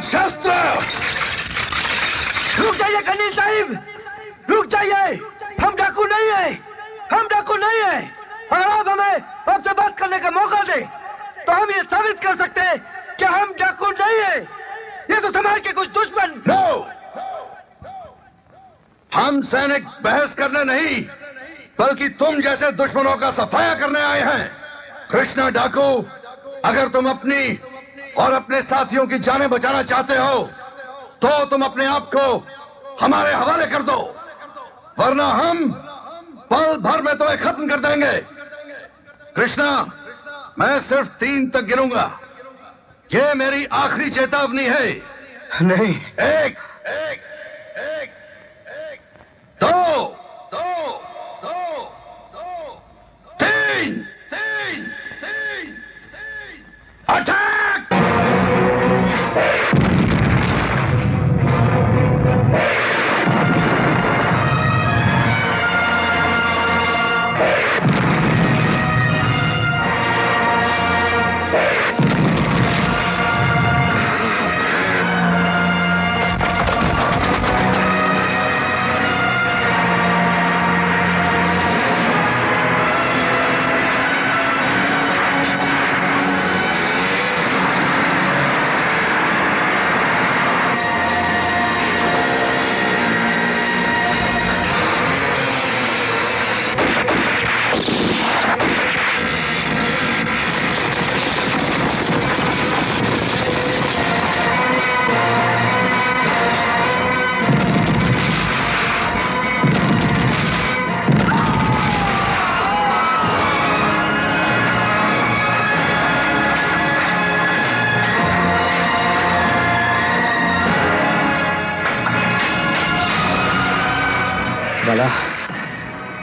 शस्त्र! रुक जाइए कनील साहिब, रुक जाइए। हम डाकू नहीं है, हम डाकू नहीं है। और आप हमें आपसे बात करने का मौका दे तो हम ये साबित कर सकते हैं कि हम डाकू नहीं है। ये तो समाज के कुछ दुश्मन। नो, हम सैनिक बहस करने नहीं बल्कि तुम जैसे दुश्मनों का सफाया करने आए हैं। कृष्णा डाकू, अगर तुम अपनी और अपने साथियों की जानें बचाना चाहते हो तो तुम अपने आप को हमारे हवाले कर दो, वरना हम पल भर में तुम्हें खत्म कर देंगे। कृष्णा, मैं सिर्फ 3 तक गिनूंगा। ये मेरी आखिरी चेतावनी है। नहीं। 1, 2, 3 अटैक!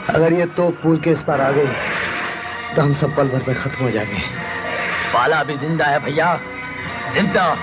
अगर ये तो पुल के इस पार आ गई तो हम सब पल भर में खत्म हो जाएंगे। बाला भी जिंदा है भैया, जिंदा।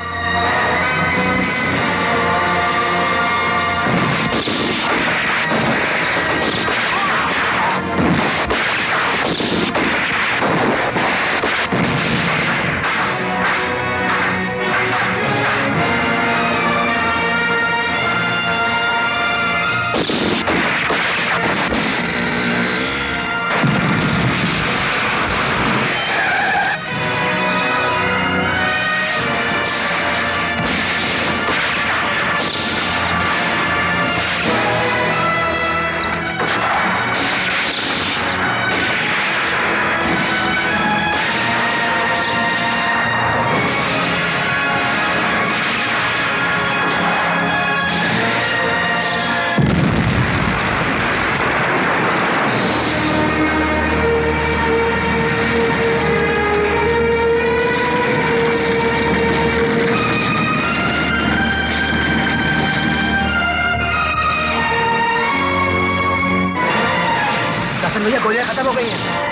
भैया गोलियां खत्म हो गई हैं।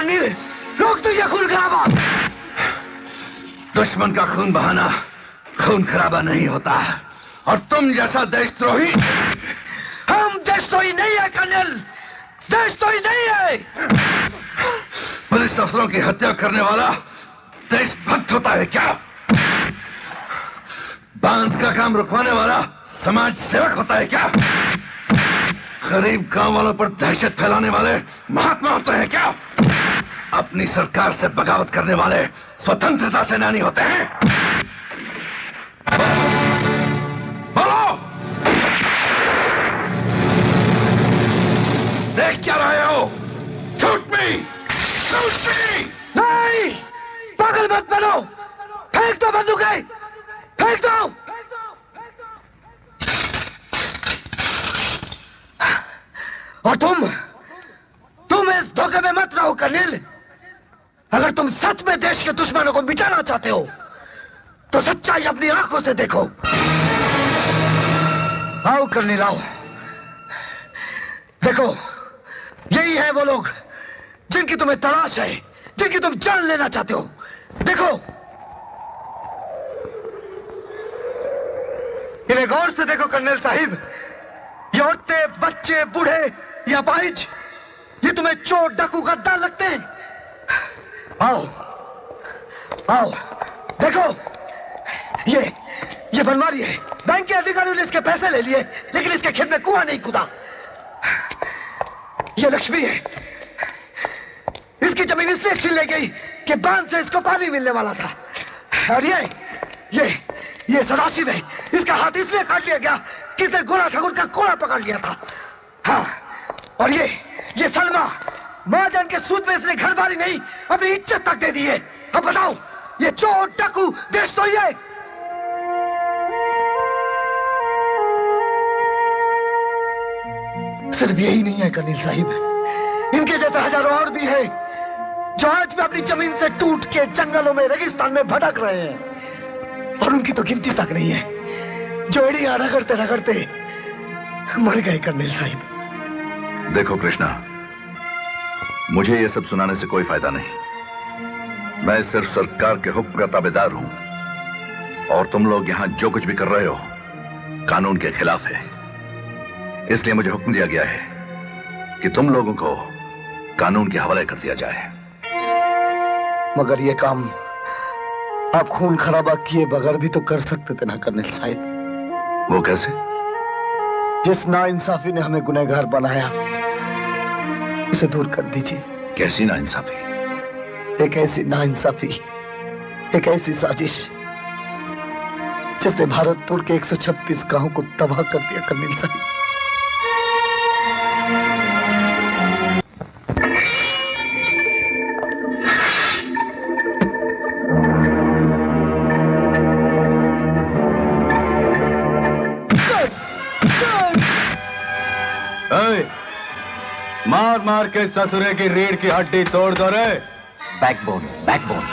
कर्नल, रोक दो ये खून खराबा। दुश्मन का खून बहाना खून खराबा नहीं होता, और तुम जैसा देशद्रोही। हम देशद्रोही नहीं है कर्नल, देशद्रोही नहीं है। पुलिस अफसरों की हत्या करने वाला देशभक्त होता है क्या? बांध का काम रुकवाने वाला समाज सेवक होता है क्या? गरीब गांव वालों पर दहशत फैलाने वाले महात्मा होते हैं क्या? अपनी सरकार से बगावत करने वाले स्वतंत्रता सेनानी होते हैं? बोलो, देख क्या रहे हो? शूट मी, शूट मी। नहीं, पागल मत बनो, फेंक दो बंदूकें, फेंक दो। और तुम इस धोखे में मत रहो कर्नल। अगर तुम सच में देश के दुश्मनों को मिटाना चाहते हो तो सच्चाई अपनी आंखों से देखो। आओ कर्नल, आओ। देखो, यही है वो लोग जिनकी तुम्हें तलाश है, जिनकी तुम जान लेना चाहते हो। देखो, इन्हें गौर से देखो कर्नल साहिब। ये औरतें, बच्चे, बूढ़े या अपाहिज, ये तुम्हें चोर, डाकू, गद्दार लगते हैं? आओ, आओ, देखो, ये बनवारी है। बैंक के अधिकारियों ने इसके पैसे ले लिए, लेकिन इसके खेत में कुआं नहीं खुदा। ये लक्ष्मी है, इसकी जमीन इसलिए छीन ले गई कि बांध से इसको पानी मिलने वाला था। और ये सदाशिव है, इसका हाथ इसलिए काट लिया गया कि इसने गोरा ठाकुर का कोड़ा पकड़ लिया था। हाँ, और ये सलमा, मां जान के सूद में इसने घर बारी नहीं, अपनी इज्जत तक दे दी है। अब बताओ, ये चोर, डाकू, देशद्रोही है? सिर्फ यही नहीं है कर्नल साहिब, इनके जैसे हजारों और भी है जो आज भी अपनी जमीन से टूट के जंगलों में, रेगिस्तान में भटक रहे हैं, और उनकी तो गिनती तक नहीं है, जो एड़ियां रगड़ते मर गए कर्नल साहिब। देखो कृष्णा, मुझे ये सब सुनाने से कोई फायदा नहीं। मैं सिर्फ सरकार के हुक्म का ताबेदार हूं, और तुम लोग यहां जो कुछ भी कर रहे हो कानून के खिलाफ है। इसलिए मुझे हुक्म दिया गया है कि तुम लोगों को कानून के हवाले कर दिया जाए। मगर ये काम आप खून खराबा किए बगैर भी तो कर सकते थे ना कर्नल साहिब। वो कैसे? जिस नाइंसाफी ने हमें गुनहगार बनाया, उसे दूर कर दीजिए। कैसी नाइंसाफी? एक ऐसी नाइंसाफी, एक ऐसी साजिश जिसने भारतपुर के 126 गांवों को तबाह कर दिया कर्नल साहिब। मार मार के ससुरे की रीढ़ की हड्डी तोड़ दो रे। Backbone, backbone.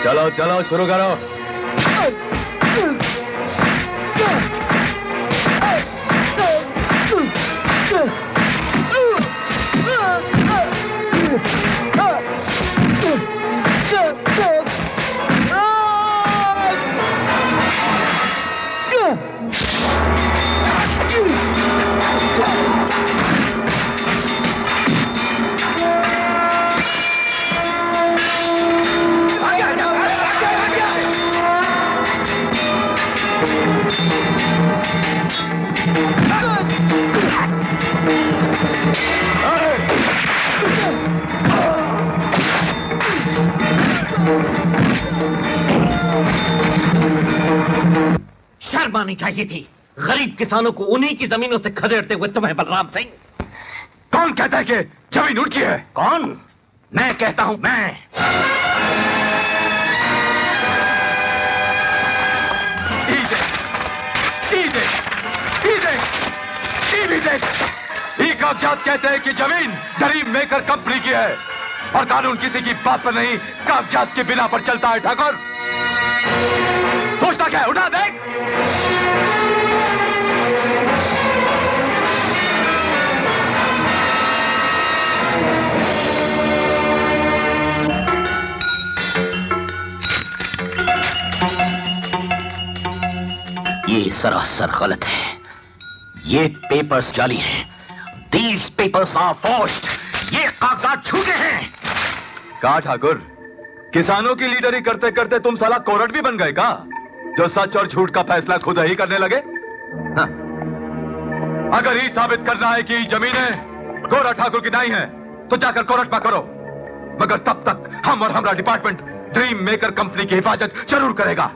चलो चलो शुरू करो। शर्म आनी चाहिए थी गरीब किसानों को उन्हीं की जमीनों से खदेड़ते हुए तुम्हें, बलराम सिंह। कौन कहता है कि जमीन उनकी है? कौन? मैं कहता हूं, मैं। ये कागजात कहते हैं कि जमीन गरीब मेकर कंपनी की है, और कानून किसी की बात पर नहीं, कागजात के बिना पर चलता है। ठाकुर, सोचता क्या है? उठा देख। सरासर गलत है। ये पेपर्स जाली हैं। These papers are forged। ये कागजात झूठे हैं। कहा ठाकुर, किसानों की लीडरी करते करते तुम साला कोर्ट भी बन गए का, जो सच और झूठ का फैसला खुद ही करने लगे? हाँ। अगर ये साबित करना है कि जमीनें गोरा ठाकुर की नहीं है, तो जाकर कोर्ट में करो, मगर तब तक हम और हमारा डिपार्टमेंट ड्रीम मेकर कंपनी की हिफाजत जरूर करेगा,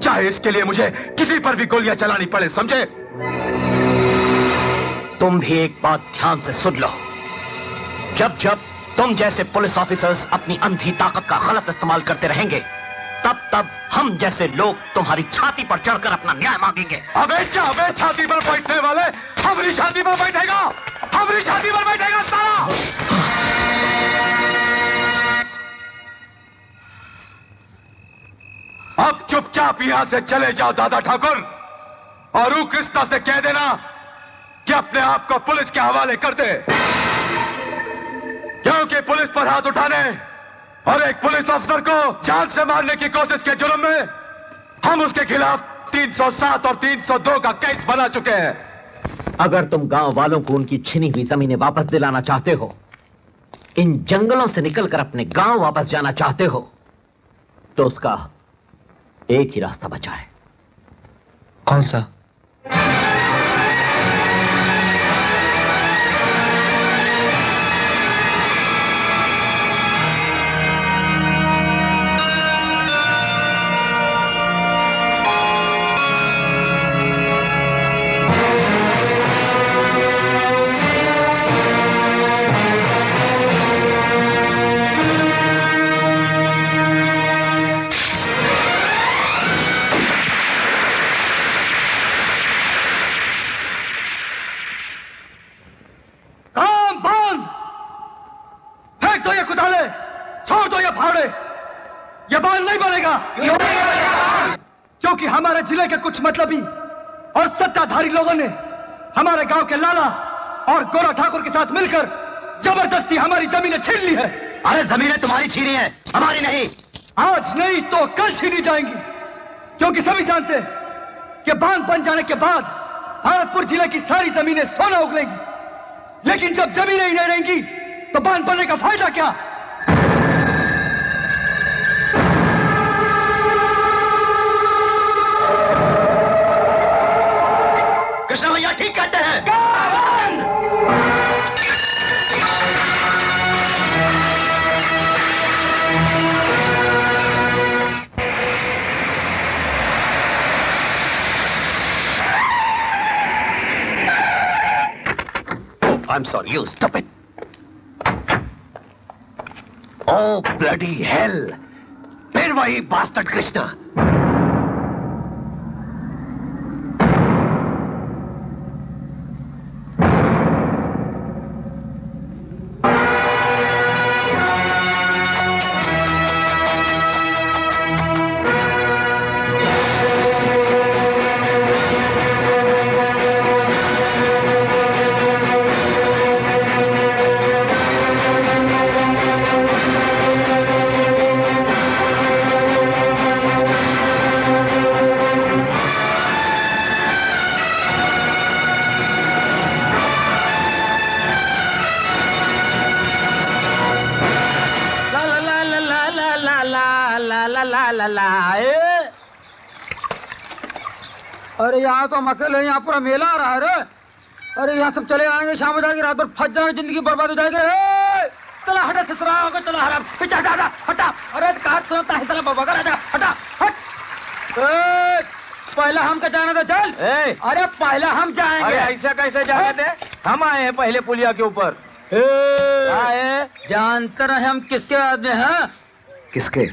चाहे इसके लिए मुझे किसी पर भी गोलियां चलानी पड़े, समझे? तुम भी एक बात ध्यान से सुन लो। जब जब तुम जैसे पुलिस ऑफिसर्स अपनी अंधी ताकत का गलत इस्तेमाल करते रहेंगे, तब तब हम जैसे लोग तुम्हारी छाती पर चढ़कर अपना न्याय मांगेंगे। अबे छाती पर बैठने वाले हमारी छाती पर बैठेगा, हमारी छाती पर बैठेगा साला। अब चुपचाप यहां से चले जाओ दादा ठाकुर, और ऊ कृष्णा से कह देना कि अपने आप को पुलिस के हवाले कर दे, क्योंकि पुलिस पर हाथ उठाने और एक पुलिस अफसर को जान से मारने की कोशिश के जुर्म में हम उसके खिलाफ 307 और 302 का केस बना चुके हैं। अगर तुम गांव वालों को उनकी छिनी हुई जमीनें वापस दिलाना चाहते हो, इन जंगलों से निकलकर अपने गांव वापस जाना चाहते हो, तो उसका एक ही रास्ता बचा है। कौन सा? क्योंकि हमारे जिले के कुछ मतलबी और सत्ताधारी लोगों ने हमारे गांव के लाला और गोरा ठाकुर के साथ मिलकर जबरदस्ती हमारी जमीनें छीन ली है। अरे जमीनें तुम्हारी छीनी है, हमारी नहीं। आज नहीं तो कल छीनी जाएंगी, क्योंकि सभी जानते हैं कि बांध बन जाने के बाद भरतपुर जिले की सारी जमीनें सोना उगलेंगी, लेकिन जब जमीनें ही नहीं रहेंगी तो बांध बनने का फायदा क्या? कृष्णा भैया ठीक कहते हैं। I'm sorry, you stop it. Oh, bloody hell! फिर वही बास्टर्ड कृष्णा। अरे यहाँ तो हम अकेले, यहाँ पूरा मेला आ रहा है रे। अरे यहाँ सब चले आएंगे, शाम हो जाएगी, रात भर फंस जाएंगे, जिंदगी बर्बाद हो जाएगी। चला हटा ससुरा होगा, चला हरा पीछे हटा हटा हटा। अरे कहा सुनता है साला बाबा का राजा, हटा हट। पहला हम का जाना था, चल। अरे पहला हम जाएंगे। ऐसा कैसे जाने थे? हम आए हैं पहले पुलिया के ऊपर। जानते रहे हम किसके आदमी हैं? किसके?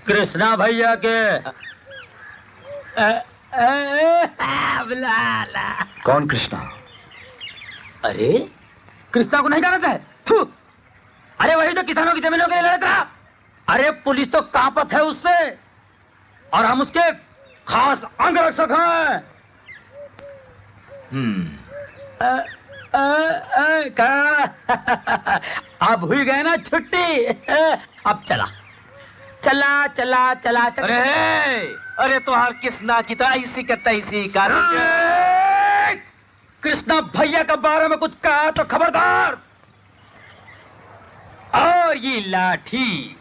कृष्णा भैया के। कौन कृष्णा? अरे कृष्णा को नहीं जानता है? थू। अरे वही तो किसानों की जमीनों के लिए लड़ता रहा। अरे पुलिस तो कांपत है उससे, और हम उसके खास अंगरक्षक हैं। अब हुई गए ना छुट्टी। अब चला चला चला चला चला। अरे तुहार किसना की तो ऐसी का तैसी का। कृष्णा भैया के बारे में कुछ कहा तो खबरदार। और ये लाठी,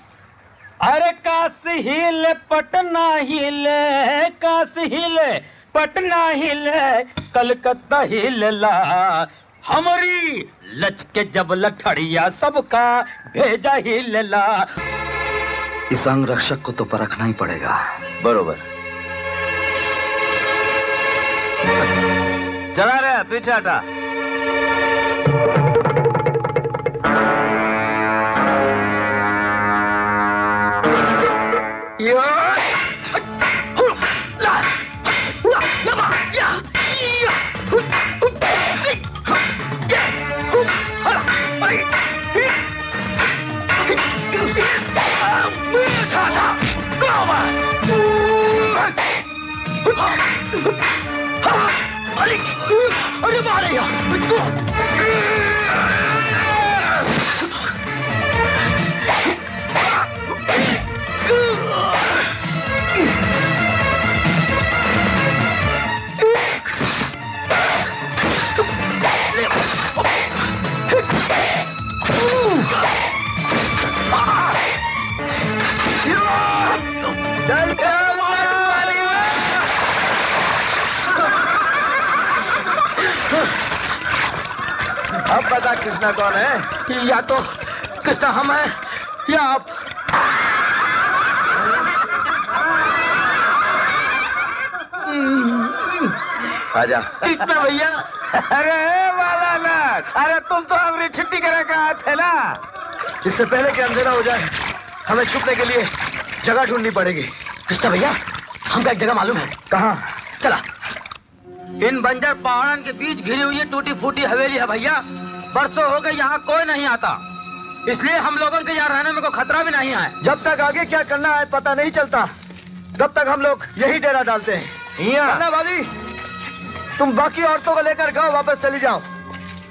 अरे काश हिले पटना हिले, काश हिले पटना हिले, कलकत्ता हिलला, हमारी लचके जब लठड़िया सबका भेजा हिलला। इस अंग रक्षक को तो परखना ही पड़ेगा। बरोबर। चला रे पीछे हटा। अरे मारे यार। अब बता कृष्णा कौन है? या तो कृष्णा हम हैं या आप। आजा। कृष्णा भैया। अरे वाला नाथ, अरे तुम तो हमारी छुट्टी करा कहा थे ना। इससे पहले कि अंधेरा हो जाए हमें छुपने के लिए जगह ढूंढनी पड़ेगी। कृष्णा भैया, हमको एक जगह मालूम है। कहाँ? चला। इन बंजर पहाड़न के बीच घिरी हुई टूटी फूटी हवेली है भैया। बरसों हो गए यहाँ कोई नहीं आता, इसलिए हम लोगों के यहाँ रहने में कोई खतरा भी नहीं है। जब तक आगे क्या करना है पता नहीं चलता, तब तक हम लोग यही डेरा डालते हैं। भाभी, तुम बाकी औरतों को लेकर गांव वापस चली जाओ,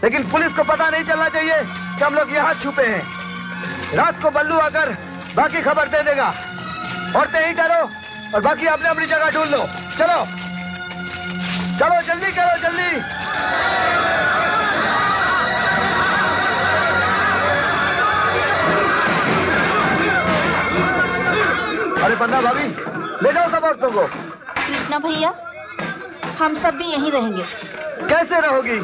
लेकिन पुलिस को पता नहीं चलना चाहिए कि हम लोग यहाँ छुपे हैं। रात को बल्लू आकर बाकी खबर दे देगा। औरतें ही डरो और बाकी अपने अपनी जगह ढूंढ लो। चलो चलो, जल्दी करो जल्दी। अरे बन्ना भाभी, ले जाओ सब औरतों को। कृष्णा भैया, हम सब भी यहीं रहेंगे। कैसे रहोगी?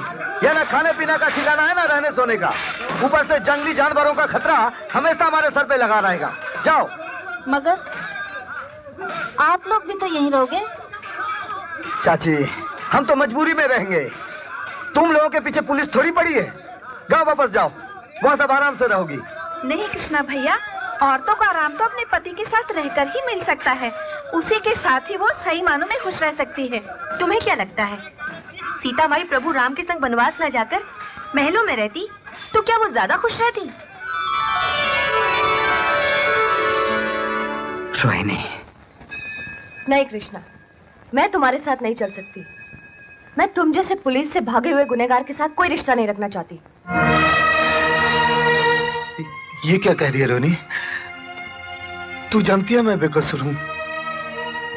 यह ना खाने पीने का ठिकाना है ना रहने सोने का। ऊपर से जंगली जानवरों का खतरा हमेशा हमारे सर पे लगा रहेगा। जाओ। मगर आप लोग भी तो यहीं रहोगे। चाची, हम तो मजबूरी में रहेंगे। तुम लोगों के पीछे पुलिस थोड़ी पड़ी है। गांव वापस जाओ, वहाँ सब आराम से रहोगी। नहीं कृष्णा भैया, औरतों का आराम तो अपने पति के साथ रहकर ही मिल सकता है। उसी के साथ ही वो सही मानों में खुश रह सकती है। तुम्हें क्या लगता है सीता माई प्रभु राम के संग वनवास न जाकर महलों में रहती तो क्या वो ज्यादा खुश रहती? रोहिणी। नहीं कृष्णा, मैं तुम्हारे साथ नहीं चल सकती। मैं तुम जैसे पुलिस से भागे हुए गुनहगार के साथ कोई रिश्ता नहीं रखना चाहती। ये क्या कह रही है रोहिणी? तू जानती है मैं बेकसूर हूँ।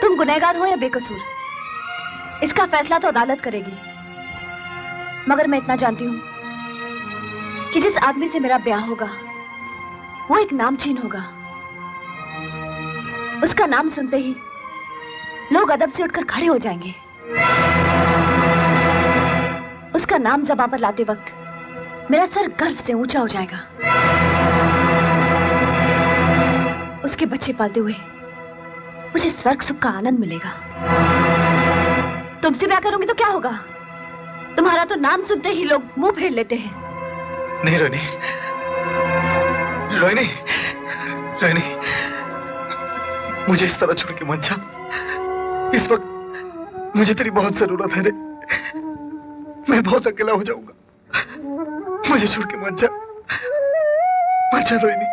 तुम गुनहगार हो या बेकसूर, इसका फैसला तो अदालत करेगी। मगर मैं इतना जानती हूँ कि जिस आदमी से मेरा ब्याह होगा वो एक नामचीन होगा। उसका नाम सुनते ही लोग अदब से उठकर खड़े हो जाएंगे। उसका नाम ज़बान पर लाते वक्त मेरा सर गर्व से ऊंचा हो जाएगा। उसके बच्चे पालते हुए मुझे स्वर्ग सुख का आनंद मिलेगा। तुमसे ब्याह करूंगी तो क्या होगा? तुम्हारा तो नाम सुनते ही लोग मुंह फेर लेते हैं। नहीं रोहिणी, रोहिणी, रोहिणी, मुझे इस तरह छोड़ के मत जा। इस वक्त मुझे तेरी बहुत जरूरत है रे। मैं बहुत अकेला हो जाऊंगा। मुझे छोड़ के मत जा, मत जा रोहिणी।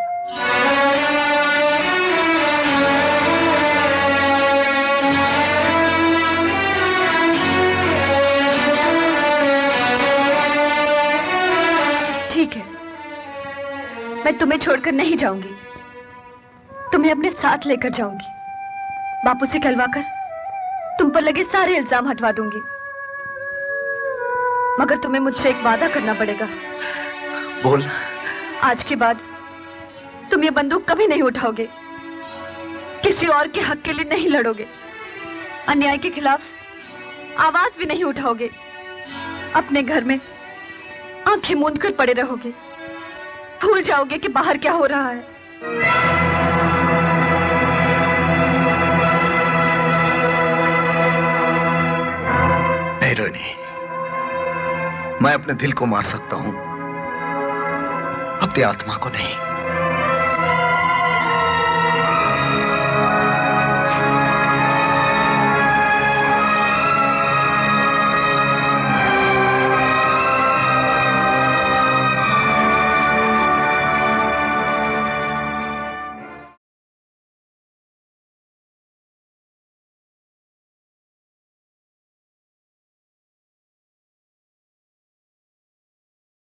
ठीक है, मैं तुम्हें छोड़कर नहीं जाऊंगी, तुम्हें अपने साथ लेकर जाऊंगी। बापू से कहलवाकर तुम पर लगे सारे इल्जाम हटवा दूंगी। मगर तुम्हें मुझसे एक वादा करना पड़ेगा। बोल। आज के बाद तुम ये बंदूक कभी नहीं उठाओगे, किसी और के हक के लिए नहीं लड़ोगे, अन्याय के खिलाफ आवाज भी नहीं उठाओगे, अपने घर में आंखें मूंद कर पड़े रहोगे, भूल जाओगे कि बाहर क्या हो रहा है। नहीं रोहिणी, मैं अपने दिल को मार सकता हूं, अपनी आत्मा को नहीं।